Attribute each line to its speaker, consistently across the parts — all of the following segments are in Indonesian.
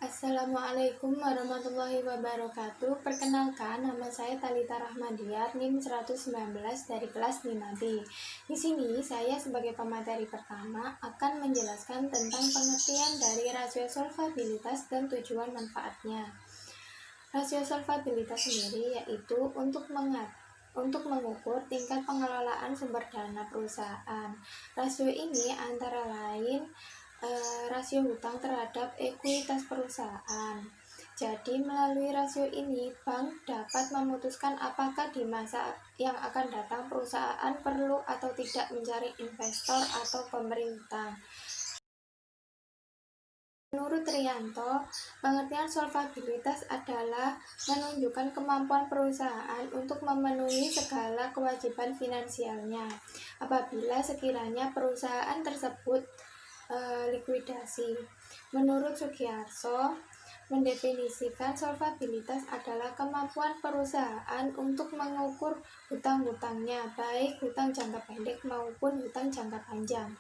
Speaker 1: Assalamualaikum warahmatullahi wabarakatuh. Perkenalkan, nama saya Talita Rahmadiat, NIM 119 dari kelas 5B. Di sini saya sebagai pemateri pertama akan menjelaskan tentang pengertian dari rasio solvabilitas dan tujuan manfaatnya. Rasio solvabilitas sendiri yaitu untuk mengukur tingkat pengelolaan sumber dana perusahaan. Rasio ini antara lain rasio hutang terhadap ekuitas perusahaan. Jadi melalui rasio ini, bank dapat memutuskan apakah di masa yang akan datang perusahaan perlu atau tidak mencari investor atau pemberi hutang. Menurut Rianto, pengertian solvabilitas adalah menunjukkan kemampuan perusahaan untuk memenuhi segala kewajiban finansialnya apabila sekiranya perusahaan tersebut likuidasi. Menurut Sugiarso, mendefinisikan solvabilitas adalah kemampuan perusahaan untuk mengukur hutang-hutangnya, baik hutang jangka pendek maupun hutang jangka panjang.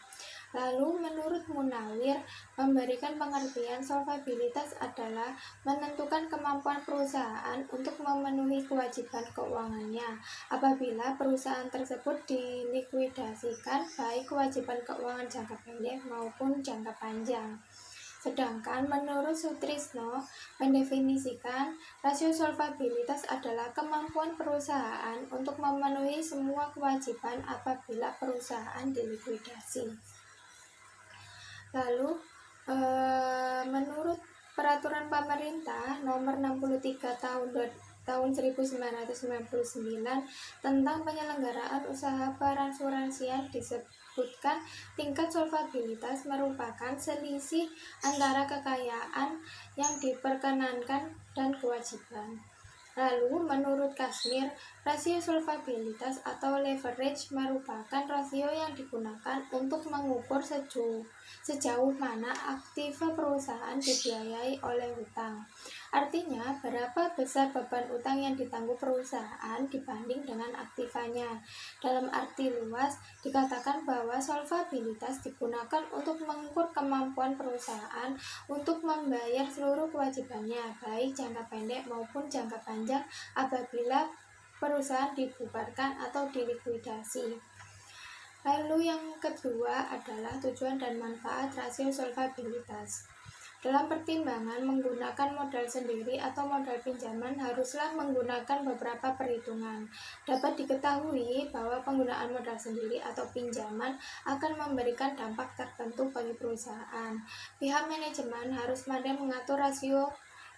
Speaker 1: Lalu menurut Munawir, memberikan pengertian solvabilitas adalah menentukan kemampuan perusahaan untuk memenuhi kewajiban keuangannya apabila perusahaan tersebut dilikuidasikan, baik kewajiban keuangan jangka pendek maupun jangka panjang. Sedangkan menurut Sutrisno, mendefinisikan rasio solvabilitas adalah kemampuan perusahaan untuk memenuhi semua kewajiban apabila perusahaan dilikuidasi. Lalu, menurut Peraturan Pemerintah Nomor 63 tahun 1999 tentang penyelenggaraan usaha perasuransian disebutkan tingkat solvabilitas merupakan selisih antara kekayaan yang diperkenankan dan kewajiban. Lalu, menurut Kasmir, rasio solvabilitas atau leverage merupakan rasio yang digunakan untuk mengukur sejauh mana aktiva perusahaan dibiayai oleh hutang. Artinya, berapa besar beban utang yang ditangguh perusahaan dibanding dengan aktivanya. Dalam arti luas, dikatakan bahwa solvabilitas digunakan untuk mengukur kemampuan perusahaan untuk membayar seluruh kewajibannya, baik jangka pendek maupun jangka panjang apabila perusahaan dibubarkan atau dilikuidasi. Lalu yang kedua adalah tujuan dan manfaat rasio solvabilitas. Dalam pertimbangan menggunakan modal sendiri atau modal pinjaman haruslah menggunakan beberapa perhitungan. Dapat diketahui bahwa penggunaan modal sendiri atau pinjaman akan memberikan dampak tertentu bagi perusahaan. Pihak manajemen harus pandai mengatur rasio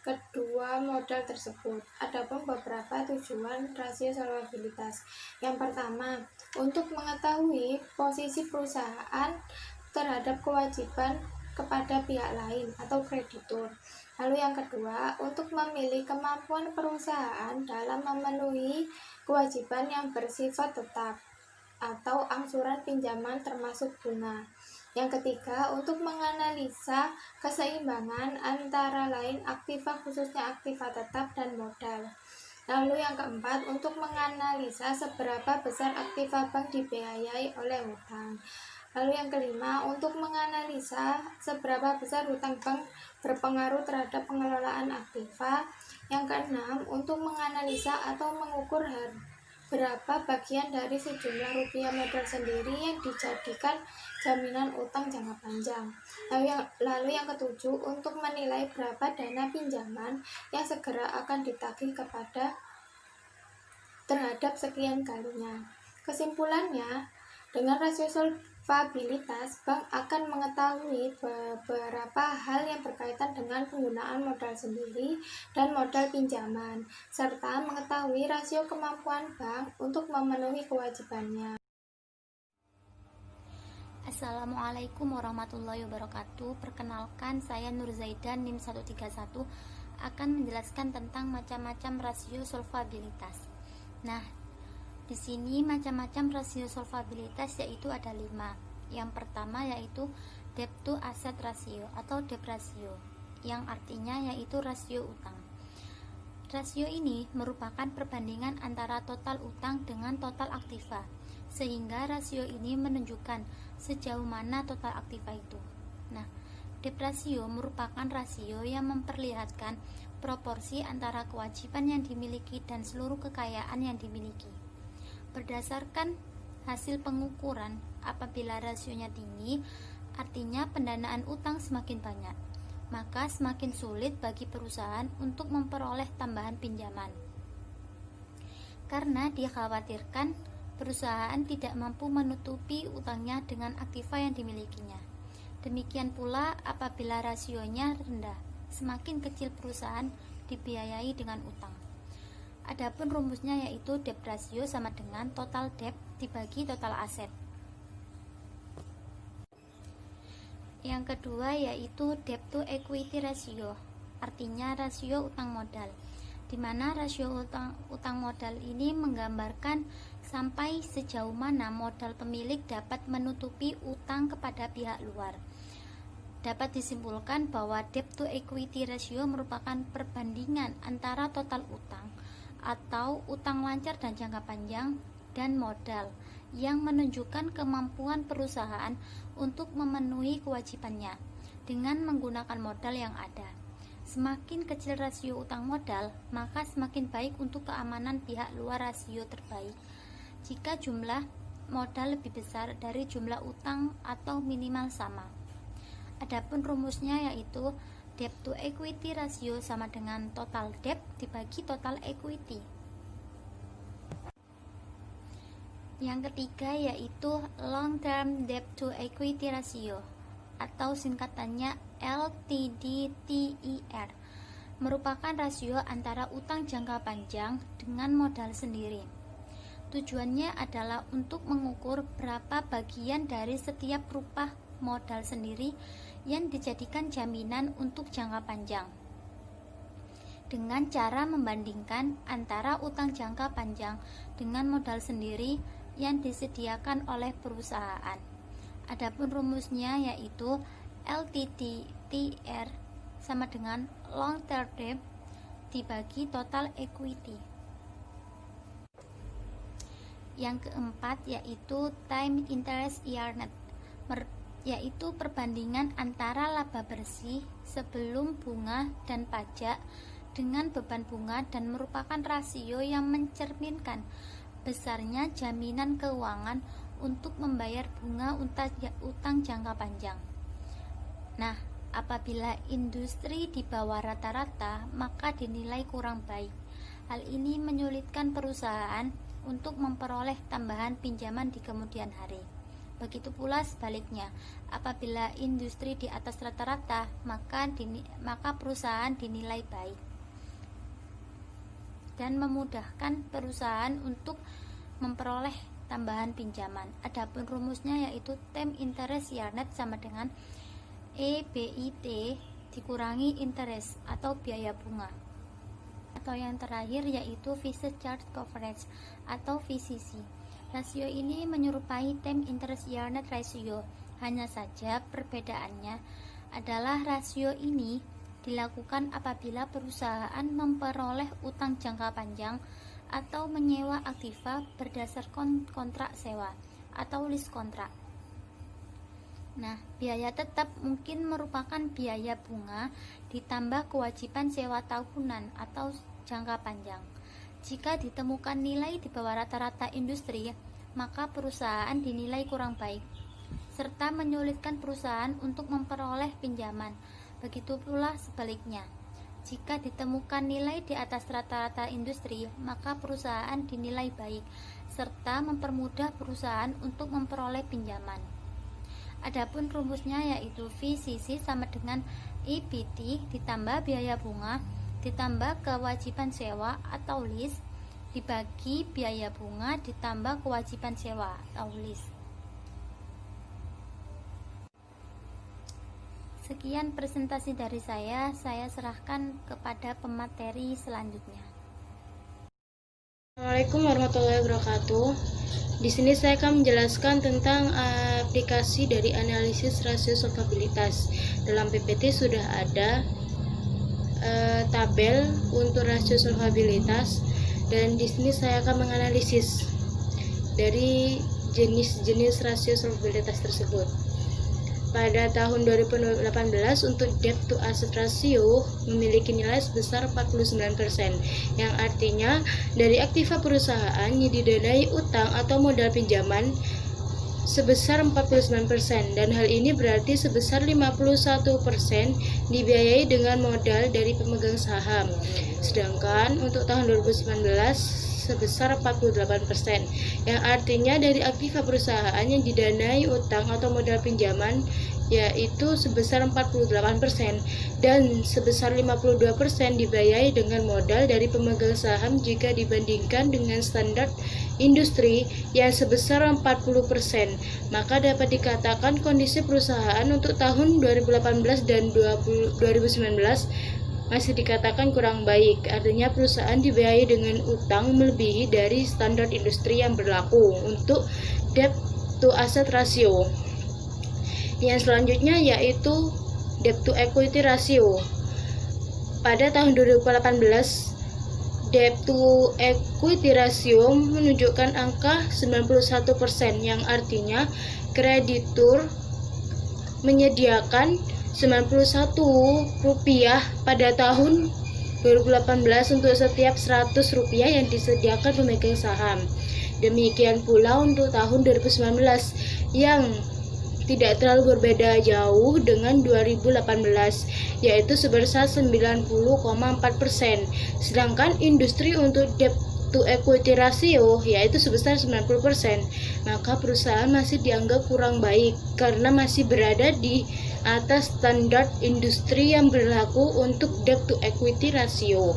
Speaker 1: kedua modal tersebut. Adapun beberapa tujuan rasio solvabilitas. Yang pertama, untuk mengetahui posisi perusahaan terhadap kewajiban kepada pihak lain atau kreditur. Lalu yang kedua, untuk memilih kemampuan perusahaan dalam memenuhi kewajiban yang bersifat tetap atau angsuran pinjaman termasuk bunga. Yang ketiga, untuk menganalisa keseimbangan antara lain aktiva khususnya aktiva tetap dan modal. Lalu yang keempat, untuk menganalisa seberapa besar aktiva bank dibiayai oleh hutang. Lalu yang kelima, untuk menganalisa seberapa besar hutang bank berpengaruh terhadap pengelolaan aktiva. Yang keenam, untuk menganalisa atau mengukur berapa bagian dari sejumlah rupiah modal sendiri yang dijadikan jaminan utang jangka panjang. Lalu yang ketujuh, untuk menilai berapa dana pinjaman yang segera akan ditagih terhadap sekian kalinya. Kesimpulannya, dengan rasio solvabilitas, bank akan mengetahui beberapa hal yang berkaitan dengan penggunaan modal sendiri dan modal pinjaman, serta mengetahui rasio kemampuan bank untuk memenuhi kewajibannya.
Speaker 2: Assalamualaikum warahmatullahi wabarakatuh. Perkenalkan, saya Nur Zaidan, NIM 131, akan menjelaskan tentang macam-macam rasio solvabilitas. Nah, di sini macam-macam rasio solvabilitas yaitu ada 5. Yang pertama yaitu debt to asset ratio atau debt ratio, yang artinya yaitu rasio utang. Rasio ini merupakan perbandingan antara total utang dengan total aktiva, sehingga rasio ini menunjukkan sejauh mana total aktiva itu. Nah, Debt ratio merupakan rasio yang memperlihatkan proporsi antara kewajiban yang dimiliki dan seluruh kekayaan yang dimiliki. Berdasarkan hasil pengukuran, apabila rasionya tinggi, artinya pendanaan utang semakin banyak, maka semakin sulit bagi perusahaan untuk memperoleh tambahan pinjaman. Karena dikhawatirkan perusahaan tidak mampu menutupi utangnya dengan aktiva yang dimilikinya. Demikian pula apabila rasionya rendah, semakin kecil perusahaan dibiayai dengan utang. Adapun rumusnya yaitu debt ratio sama dengan total debt dibagi total aset. Yang kedua yaitu debt to equity ratio, artinya rasio utang modal, di mana rasio utang modal ini menggambarkan sampai sejauh mana modal pemilik dapat menutupi utang kepada pihak luar. Dapat disimpulkan bahwa debt to equity ratio merupakan perbandingan antara total utang atau utang lancar dan jangka panjang dan modal yang menunjukkan kemampuan perusahaan untuk memenuhi kewajibannya dengan menggunakan modal yang ada. Semakin kecil rasio utang modal, maka semakin baik untuk keamanan pihak luar rasio terbaik. Jika jumlah modal lebih besar dari jumlah utang atau minimal sama. Adapun rumusnya yaitu debt to equity ratio sama dengan total debt dibagi total equity. Yang ketiga yaitu long term debt to equity ratio atau singkatannya LTDTER, merupakan rasio antara utang jangka panjang dengan modal sendiri. Tujuannya adalah untuk mengukur berapa bagian dari setiap rupiah modal sendiri yang dijadikan jaminan untuk jangka panjang, dengan cara membandingkan antara utang jangka panjang dengan modal sendiri yang disediakan oleh perusahaan. Adapun rumusnya yaitu LTTR sama dengan long term debt dibagi total equity. Yang keempat yaitu time interest earned, yaitu perbandingan antara laba bersih sebelum bunga dan pajak dengan beban bunga dan merupakan rasio yang mencerminkan besarnya jaminan keuangan untuk membayar bunga utang jangka panjang. Nah, apabila industri di bawah rata-rata, maka dinilai kurang baik. Hal ini menyulitkan perusahaan untuk memperoleh tambahan pinjaman di kemudian hari. Begitu pula sebaliknya, apabila industri di atas rata-rata, maka perusahaan dinilai baik dan memudahkan perusahaan untuk memperoleh tambahan pinjaman. Adapun rumusnya yaitu time interest earned sama dengan EBIT dikurangi interest atau biaya bunga. Atau yang terakhir yaitu Fixed Charge Coverage atau VCC. Rasio ini menyerupai time interest earned ratio, hanya saja perbedaannya adalah rasio ini dilakukan apabila perusahaan memperoleh utang jangka panjang atau menyewa aktiva berdasarkan kontrak sewa atau lease kontrak. Nah, biaya tetap mungkin merupakan biaya bunga ditambah kewajiban sewa tahunan atau jangka panjang. Jika ditemukan nilai di bawah rata-rata industri, maka perusahaan dinilai kurang baik, serta menyulitkan perusahaan untuk memperoleh pinjaman. Begitu pula sebaliknya. Jika ditemukan nilai di atas rata-rata industri, maka perusahaan dinilai baik, serta mempermudah perusahaan untuk memperoleh pinjaman. Adapun rumusnya yaitu VCC sama dengan EBT ditambah biaya bunga ditambah kewajiban sewa atau lease dibagi biaya bunga ditambah kewajiban sewa atau lease. Sekian presentasi dari saya serahkan kepada pemateri selanjutnya.
Speaker 3: Assalamualaikum warahmatullahi wabarakatuh. Di sini saya akan menjelaskan tentang aplikasi dari analisis rasio solvabilitas. Dalam PPT sudah ada tabel untuk rasio solvabilitas, dan di sini saya akan menganalisis dari jenis-jenis rasio solvabilitas tersebut. pada tahun 2018 untuk debt to asset ratio memiliki nilai sebesar 49%, yang artinya dari aktiva perusahaan yang didanai utang atau modal pinjaman sebesar 49%, dan hal ini berarti sebesar 51% dibiayai dengan modal dari pemegang saham. Sedangkan untuk tahun 2019 sebesar 48%, yang artinya dari aktiva perusahaan yang didanai utang atau modal pinjaman yaitu sebesar 48%, dan sebesar 52% dibiayai dengan modal dari pemegang saham jika dibandingkan dengan standar industri yang sebesar 40%. Maka dapat dikatakan kondisi perusahaan untuk tahun 2018 dan 2019 masih dikatakan kurang baik. Artinya perusahaan dibiayai dengan utang melebihi dari standar industri yang berlaku untuk debt to asset ratio. Yang selanjutnya yaitu debt to equity ratio. Pada tahun 2018, debt to equity ratio menunjukkan angka 91%, yang artinya kreditur menyediakan 91 rupiah pada tahun 2018 untuk setiap 100 rupiah yang disediakan pemegang saham. Demikian pula untuk tahun 2019 yang tidak terlalu berbeda jauh dengan 2018, yaitu sebesar 90,4%. Sedangkan industri untuk debt to equity ratio yaitu sebesar 90%. Maka perusahaan masih dianggap kurang baik karena masih berada di atas standar industri yang berlaku untuk debt to equity ratio.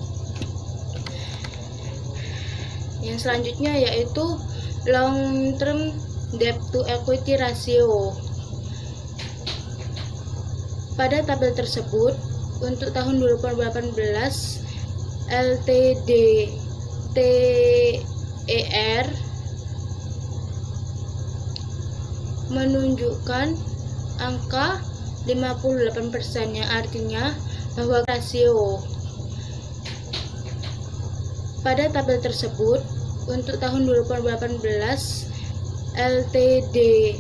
Speaker 3: Yang selanjutnya yaitu long term debt to equity ratio. Pada tabel tersebut, untuk tahun 2018, LTDTER menunjukkan angka 58%, yang artinya bahwa rasio. Pada tabel tersebut, untuk tahun 2018, LTDTER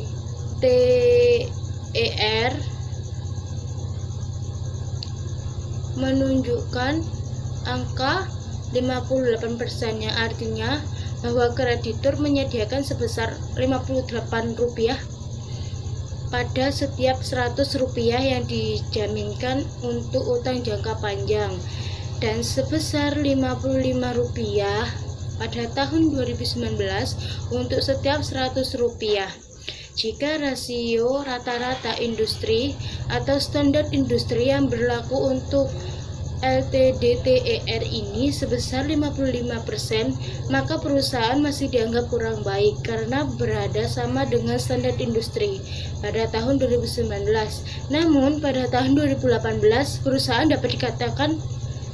Speaker 3: menunjukkan angka 58%, yang artinya bahwa kreditur menyediakan sebesar Rp58 pada setiap 100 rupiah yang dijaminkan untuk utang jangka panjang, dan sebesar Rp55 pada tahun 2019 untuk setiap 100 rupiah. Jika rasio rata-rata industri atau standar industri yang berlaku untuk LTDTER ini sebesar 55%, maka perusahaan masih dianggap kurang baik karena berada sama dengan standar industri pada tahun 2019. Namun pada tahun 2018 perusahaan dapat dikatakan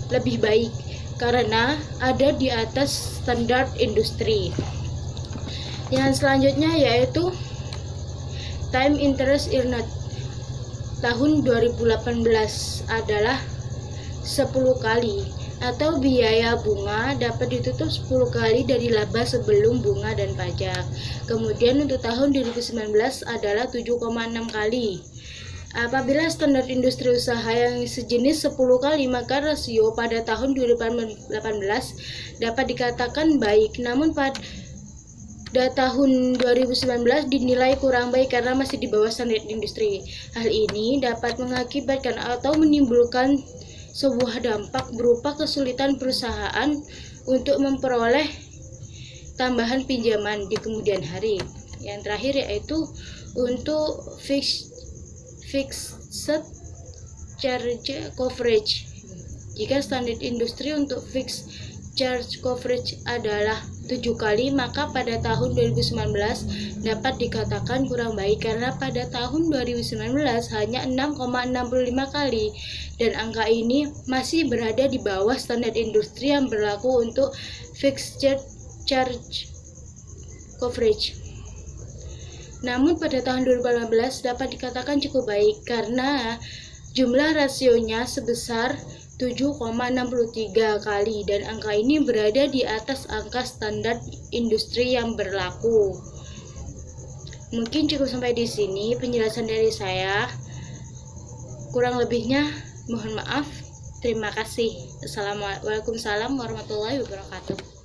Speaker 3: lebih baik karena ada di atas standar industri. Yang selanjutnya yaitu time interest earned. Tahun 2018 adalah 10 kali, atau biaya bunga dapat ditutup 10 kali dari laba sebelum bunga dan pajak. Kemudian untuk tahun 2019 adalah 7,6 kali. Apabila standar industri usaha yang sejenis 10 kali, maka rasio pada tahun 2018 dapat dikatakan baik. Namun pada tahun 2019 dinilai kurang baik karena masih di bawah standar industri. Hal ini dapat mengakibatkan atau menimbulkan sebuah dampak berupa kesulitan perusahaan untuk memperoleh tambahan pinjaman di kemudian hari. Yang terakhir yaitu untuk fixed charge coverage. Jika standar industri untuk fixed charge coverage adalah 7 kali, maka pada tahun 2019 dapat dikatakan kurang baik karena pada tahun 2019 hanya 6,65 kali, dan angka ini masih berada di bawah standar industri yang berlaku untuk fixed charge coverage. Namun pada tahun 2018 dapat dikatakan cukup baik karena jumlah rasionya sebesar 7,63 kali, dan angka ini berada di atas angka standar industri yang berlaku. Mungkin cukup sampai di sini penjelasan dari saya. Kurang lebihnya mohon maaf. Terima kasih. Assalamualaikum warahmatullahi wabarakatuh.